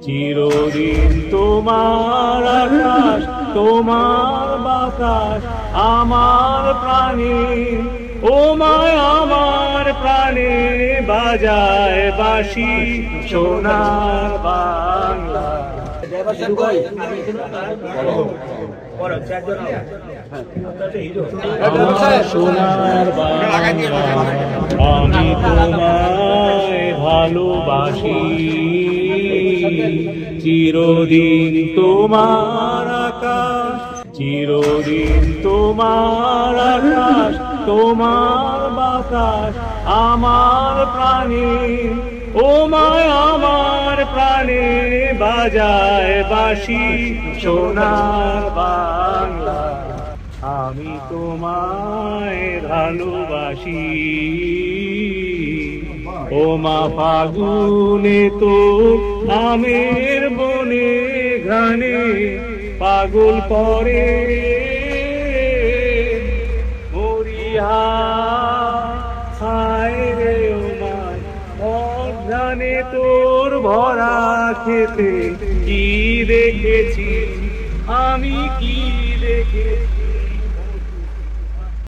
চিরদিন তোমার আকাশ তোমার বাতাস আমার প্রাণে, ও মায় আমার প্রাণে বাজায় বাঁশি সোনার বাংলা। সোনার বাংলা আমি তোমায় ভালোবাসি, চিরদিন তোমার আকাশ, চিরদিন তোমার আকাশ তোমার বাতাস আমার প্রাণে, ও মায় আমার প্রাণে বাজায় বাঁশি সোনার বাংলা। আমি তোমায় ভালোবাসি, ও মা ফাগুনে তো আমের বনে ঘ্রাণে পাগল করে মরিয়া, হায় রে ও মায় অঘ্রাণে তোর ভরা খেতে কি দেখেছি আমি, কি দেখেছি